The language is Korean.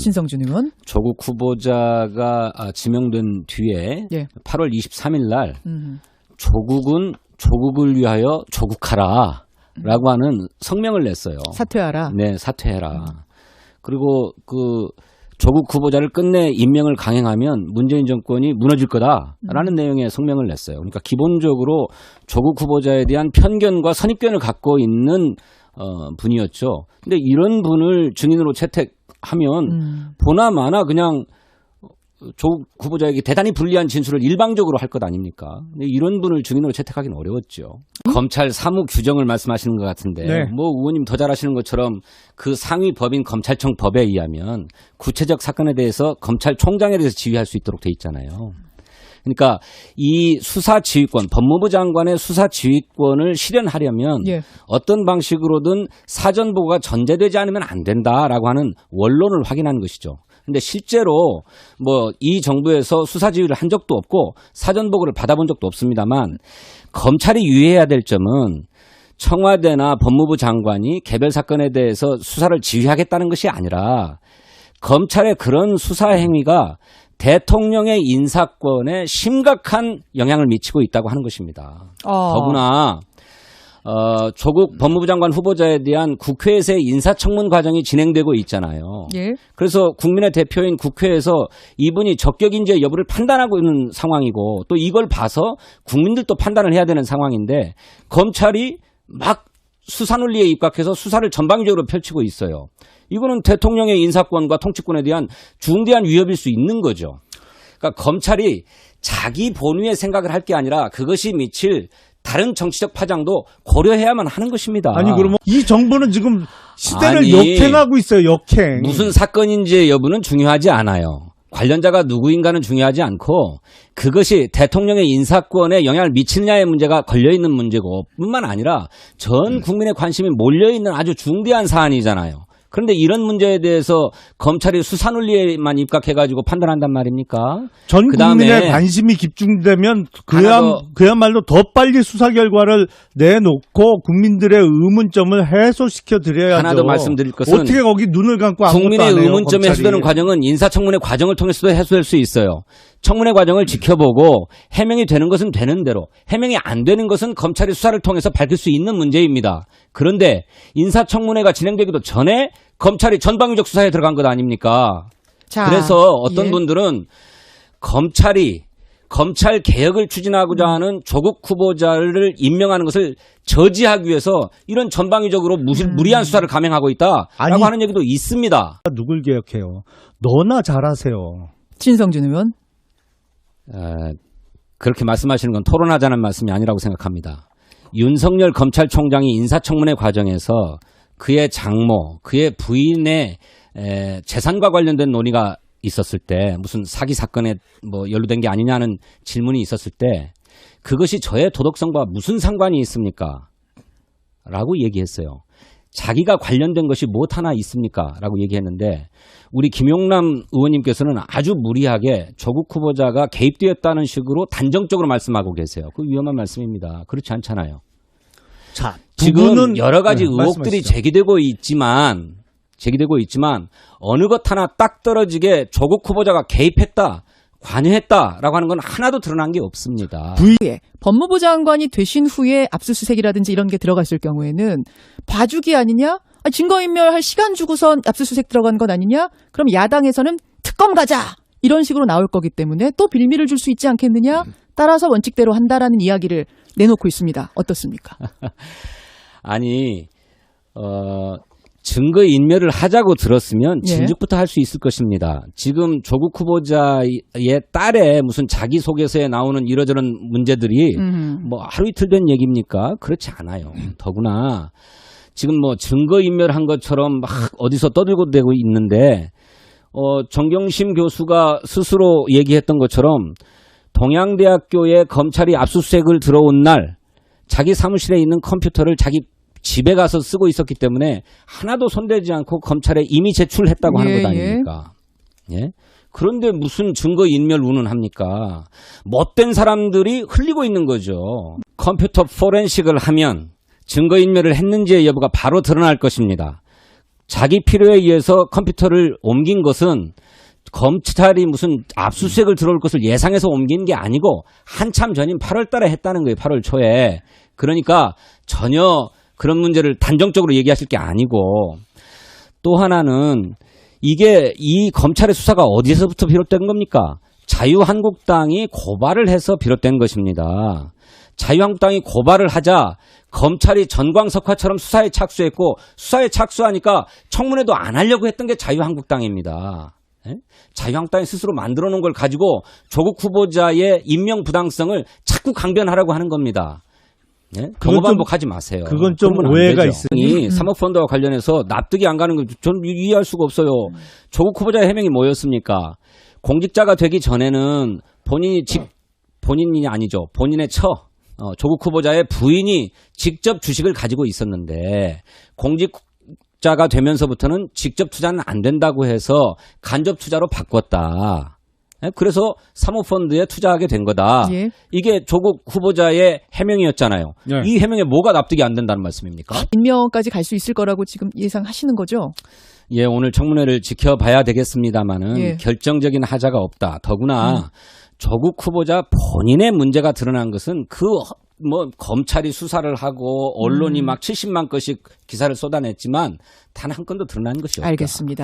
신성준 의원. 조국 후보자가 지명된 뒤에 8월 23일 날 조국은 조국을 위하여 조국하라라고 하는 성명을 냈어요. 사퇴하라. 네, 사퇴해라. 그리고 그 조국 후보자를 끝내 임명을 강행하면 문재인 정권이 무너질 거다라는 내용의 성명을 냈어요. 그러니까 기본적으로 조국 후보자에 대한 편견과 선입견을 갖고 있는 분이었죠. 근데 이런 분을 증인으로 채택하면 보나마나 그냥 조국 후보자에게 대단히 불리한 진술을 일방적으로 할 것 아닙니까? 근데 이런 분을 증인으로 채택하기는 어려웠죠. 검찰 사무 규정을 말씀하시는 것 같은데 뭐 의원님 더 잘 아시는 것처럼 그 상위 법인 검찰청 법에 의하면 구체적 사건에 대해서 검찰총장에 대해서 지휘할 수 있도록 돼 있잖아요. 그러니까 이 수사지휘권, 법무부 장관의 수사지휘권을 실현하려면 어떤 방식으로든 사전보고가 전제되지 않으면 안 된다라고 하는 원론을 확인한 것이죠. 근데 실제로 뭐 이 정부에서 수사지휘를 한 적도 없고 사전보고를 받아본 적도 없습니다만 검찰이 유의해야 될 점은 청와대나 법무부 장관이 개별 사건에 대해서 수사를 지휘하겠다는 것이 아니라 검찰의 그런 수사 행위가 대통령의 인사권에 심각한 영향을 미치고 있다고 하는 것입니다. 더구나 조국 법무부 장관 후보자에 대한 국회에서의 인사청문 과정이 진행되고 있잖아요. 그래서 국민의 대표인 국회에서 이분이 적격인지 여부를 판단하고 있는 상황이고 또 이걸 봐서 국민들도 판단을 해야 되는 상황인데 검찰이 막 수사논리에 입각해서 수사를 전방위적으로 펼치고 있어요. 이거는 대통령의 인사권과 통치권에 대한 중대한 위협일 수 있는 거죠. 그러니까 검찰이 자기 본위의 생각을 할 게 아니라 그것이 미칠 다른 정치적 파장도 고려해야만 하는 것입니다. 아니 그러면 이 정부는 지금 시대를 역행하고 있어요. 역행. 무슨 사건인지의 여부는 중요하지 않아요. 관련자가 누구인가는 중요하지 않고 그것이 대통령의 인사권에 영향을 미치느냐의 문제가 걸려있는 문제고 뿐만 아니라 전 국민의 관심이 몰려있는 아주 중대한 사안이잖아요. 그런데 이런 문제에 대해서 검찰이 수사논리에만 입각해가지고 판단한단 말입니까? 전 국민의 관심이 집중되면 그야말로 더 빨리 수사 결과를 내놓고 국민들의 의문점을 해소시켜 드려야죠. 하나 더 말씀드릴 것은 어떻게 거기 눈을 감고 아무것도 국민의 안 해요, 의문점이 검찰이. 해소되는 과정은 인사청문회 과정을 통해서도 해소될 수 있어요. 청문회 과정을 지켜보고 해명이 되는 것은 되는 대로 해명이 안 되는 것은 검찰이 수사를 통해서 밝힐 수 있는 문제입니다. 그런데 인사청문회가 진행되기도 전에 검찰이 전방위적 수사에 들어간 것 아닙니까? 그래서 어떤 분들은 검찰 개혁을 추진하고자 하는 조국 후보자를 임명하는 것을 저지하기 위해서 이런 전방위적으로 무리한 수사를 감행하고 있다라고 하는 얘기도 있습니다. 누굴 개혁해요? 너나 잘하세요. 신성준 의원. 그렇게 말씀하시는 건 토론하자는 말씀이 아니라고 생각합니다. 윤석열 검찰총장이 인사청문회 과정에서 그의 장모, 그의 부인의 재산과 관련된 논의가 있었을 때 무슨 사기 사건에 뭐 연루된 게 아니냐는 질문이 있었을 때 그것이 저의 도덕성과 무슨 상관이 있습니까? 라고 얘기했어요. 자기가 관련된 것이 무엇 하나 있습니까? 라고 얘기했는데 우리 김용남 의원님께서는 아주 무리하게 조국 후보자가 개입되었다는 식으로 단정적으로 말씀하고 계세요. 그 위험한 말씀입니다. 그렇지 않잖아요. 자, 지금 여러 가지 의혹들이 제기되고 있지만 어느 것 하나 딱 떨어지게 조국 후보자가 개입했다, 관여했다라고 하는 건 하나도 드러난 게 없습니다. 법무부 장관이 되신 후에 압수수색이라든지 이런 게 들어갔을 경우에는 봐주기 아니냐? 증거인멸할 시간 주고선 압수수색 들어간 건 아니냐? 그럼 야당에서는 특검 가자! 이런 식으로 나올 거기 때문에 또 빌미를 줄 수 있지 않겠느냐? 따라서 원칙대로 한다라는 이야기를 내놓고 있습니다. 어떻습니까? 아니, 증거인멸을 하자고 들었으면 진즉부터 할 수 있을 것입니다. 지금 조국 후보자의 딸의 무슨 자기소개서에 나오는 이러저런 문제들이 뭐 하루 이틀 된 얘기입니까? 그렇지 않아요. 더구나 지금 뭐 증거인멸한 것처럼 막 어디서 떠들고 있는데 정경심 교수가 스스로 얘기했던 것처럼 동양대학교에 검찰이 압수수색을 들어온 날 자기 사무실에 있는 컴퓨터를 자기 집에 가서 쓰고 있었기 때문에 하나도 손대지 않고 검찰에 이미 제출했다고 하는 것 아닙니까? 그런데 무슨 증거인멸 운운합니까? 못된 사람들이 흘리고 있는 거죠. 컴퓨터 포렌식을 하면 증거인멸을 했는지의 여부가 바로 드러날 것입니다. 자기 필요에 의해서 컴퓨터를 옮긴 것은 검찰이 무슨 압수수색을 들어올 것을 예상해서 옮긴 게 아니고 한참 전인 8월 달에 했다는 거예요. 8월 초에. 그러니까 전혀 그런 문제를 단정적으로 얘기하실 게 아니고 또 하나는 이게 이 검찰의 수사가 어디서부터 비롯된 겁니까? 자유한국당이 고발을 해서 비롯된 것입니다. 자유한국당이 고발을 하자 검찰이 전광석화처럼 수사에 착수했고 수사에 착수하니까 청문회도 안 하려고 했던 게 자유한국당입니다. 예? 자유한국당이 스스로 만들어 놓은 걸 가지고 조국 후보자의 임명 부당성을 자꾸 강변하라고 하는 겁니다. 예? 경고 반복하지 마세요. 그건 좀 오해가 있으니. 사모펀드와 관련해서 납득이 안 가는 거 저는 이해할 수가 없어요. 조국 후보자의 해명이 뭐였습니까? 공직자가 되기 전에는 본인이 아니죠. 본인의 조국 후보자의 부인이 직접 주식을 가지고 있었는데 공직자가 되면서부터는 직접 투자는 안 된다고 해서 간접 투자로 바꿨다. 그래서 사모펀드에 투자하게 된 거다. 예. 이게 조국 후보자의 해명이었잖아요. 예. 이 해명에 뭐가 납득이 안 된다는 말씀입니까? 임명까지 갈 수 있을 거라고 지금 예상하시는 거죠? 예, 오늘 청문회를 지켜봐야 되겠습니다마는 예. 결정적인 하자가 없다. 더구나 조국 후보자 본인의 문제가 드러난 것은 검찰이 수사를 하고 언론이 막 70만 건씩 기사를 쏟아냈지만 단 한 건도 드러난 것이 없다. 알겠습니다.